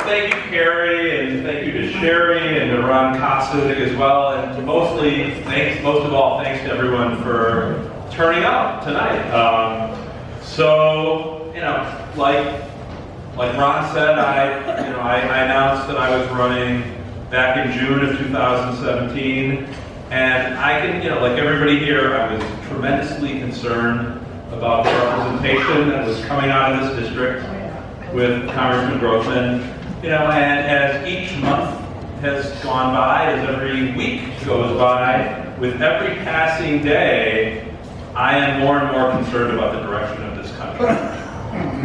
thank you, Carrie, and thank you to Sherry and to Ron Kotsudik as well, and most of all, thanks to everyone for turning out tonight. So, you know, like Ron said, I announced that I was running back in June of 2017, and I can, you know, like everybody here, I was tremendously concerned about the representation that was coming out of this district with Congressman Grothman, you know, and as each month has gone by, as every week goes by, with every passing day, I am more and more concerned about the direction of this country.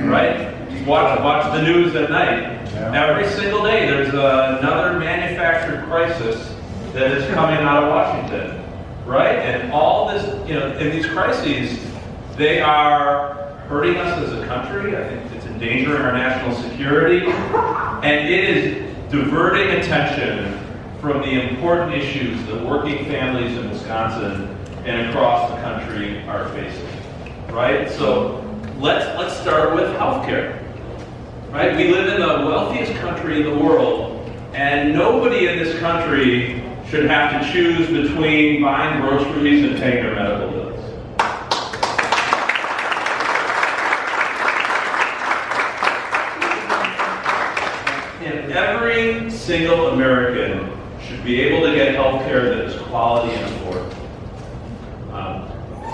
Right? Watch the news at night. Every single day there's another manufactured crisis that is coming out of Washington. Right? And all this, you know, in these crises, they are hurting us as a country. I think it's endangering our national security. And it is diverting attention from the important issues that working families in Wisconsin and across the country are facing. Right? So let's start with healthcare. Right? We live in the wealthiest country in the world, and nobody in this country should have to choose between buying groceries and paying their medical bills. And every single American should be able to get health care that is quality and affordable.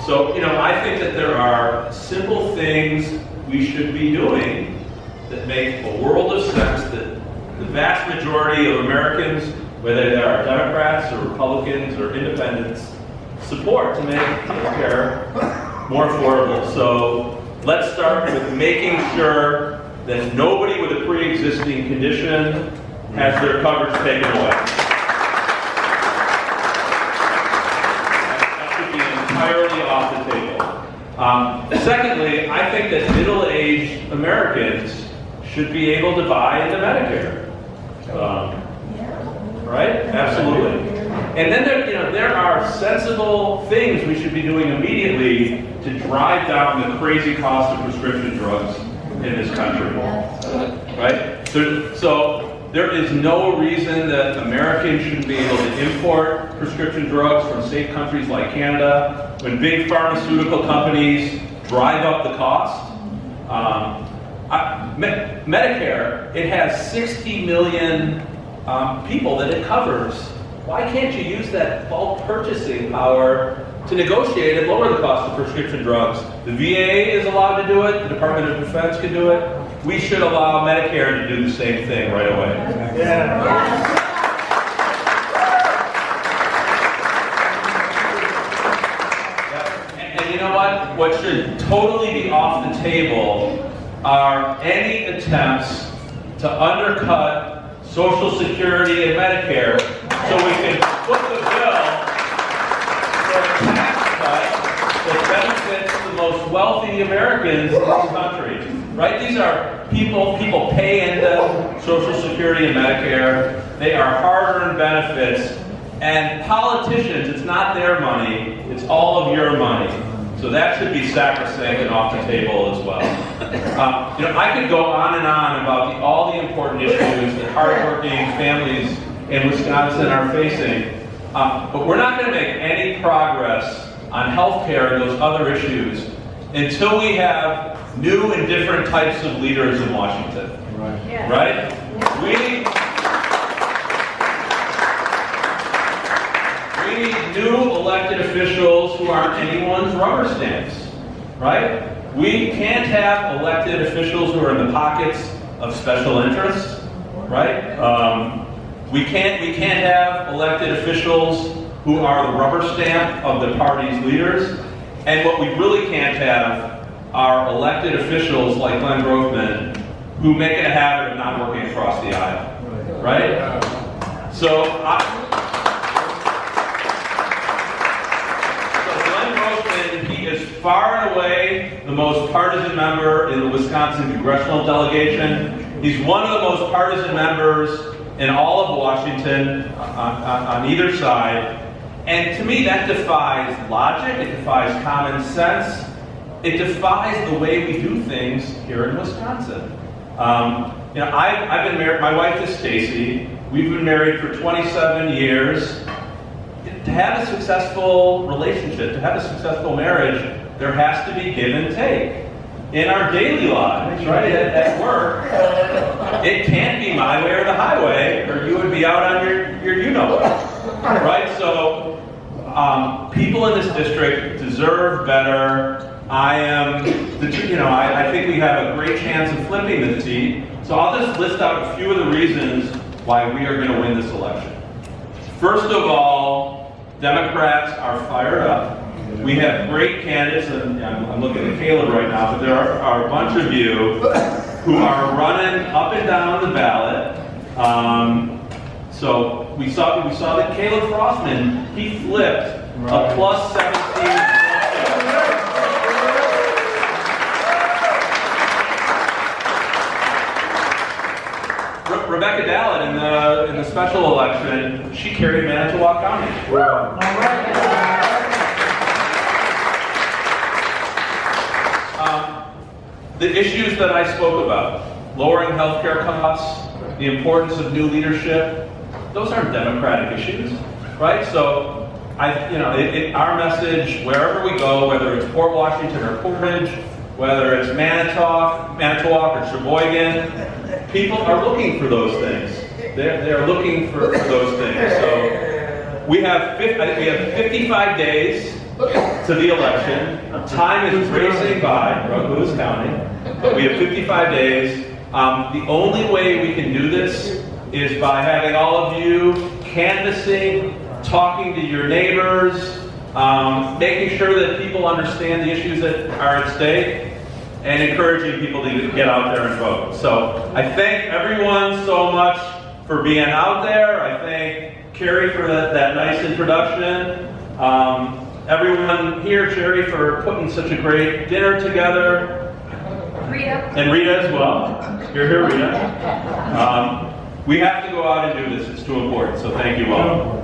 So, you know, I think that there are simple things we should be doing that make a world of sense that the vast majority of Americans, whether they are Democrats or Republicans or independents, support to make healthcare more affordable. So let's start with making sure that nobody with a pre-existing condition has their coverage taken away. That should be entirely off the table. Secondly, I think that middle-aged Americans should be able to buy into Medicare. Right? Absolutely. And then there are sensible things we should be doing immediately to drive down the crazy cost of prescription drugs in this country. Right? So there is no reason that Americans shouldn't be able to import prescription drugs from safe countries like Canada when big pharmaceutical companies drive up the cost. Medicare, it has 60 million people that it covers. Why can't you use that bulk purchasing power to negotiate and lower the cost of prescription drugs? The VA is allowed to do it. The Department of Defense can do it. We should allow Medicare to do the same thing right away. Yeah. And you know what? What should totally be off the table are any attempts to undercut Social Security and Medicare so we can put the bill for a tax cut that benefits the most wealthy Americans in this country. Right? These are people pay into Social Security and Medicare. They are hard-earned benefits. And politicians, it's not their money, it's all of your money. So that should be sacrosanct and off the table as well. You know, I could go on and on about all the important issues that hardworking families in Wisconsin are facing, but we're not going to make any progress on health care and those other issues until we have new and different types of leaders in Washington. Right? Yeah. Right? Yeah. We need new elected officials who aren't anyone's rubber stamps, right? We can't have elected officials who are in the pockets of special interests, right? We can't have elected officials who are the rubber stamp of the party's leaders. And what we really can't have are elected officials like Glenn Grothman who make it a habit of not working across the aisle, right? So he is far and away the most partisan member in the Wisconsin Congressional delegation. He's one of the most partisan members in all of Washington on either side. And to me, that defies logic, it defies common sense, it defies the way we do things here in Wisconsin. You know, I've been married, my wife is Stacy. We've been married for 27 years. To have a successful relationship, to have a successful marriage, there has to be give and take. In our daily lives, right, at work, it can't be my way or the highway, or you would be out on your you-know-what, right? So, people in this district deserve better. I think we have a great chance of flipping the seat. So I'll just list out a few of the reasons why we are going to win this election. First of all, Democrats are fired up. We have great candidates, and I'm looking at Caleb right now, but there are a bunch of you who are running up and down the ballot. So we saw that Caleb Frostman, he flipped a plus 17. Rebecca Dallett in the special election, she carried Manitowoc County. Wow. The issues that I spoke about, lowering healthcare costs, the importance of new leadership, those aren't Democratic issues, right? So, our message, wherever we go, whether it's Port Washington or Portage, whether it's Manitowoc or Sheboygan, people are looking for those things. They're looking for those things. So we have 55 days to the election. Time is racing by Lewis County, but we have 55 days. The only way we can do this is by having all of you canvassing, talking to your neighbors, making sure that people understand the issues that are at stake, and encouraging people to get out there and vote. So I thank everyone so much for being out there. I thank Carrie for that nice introduction. Everyone here, Sherry, for putting such a great dinner together. Rita. And Rita as well. You're here, Rita. We have to go out and do this. It's too important. So thank you all.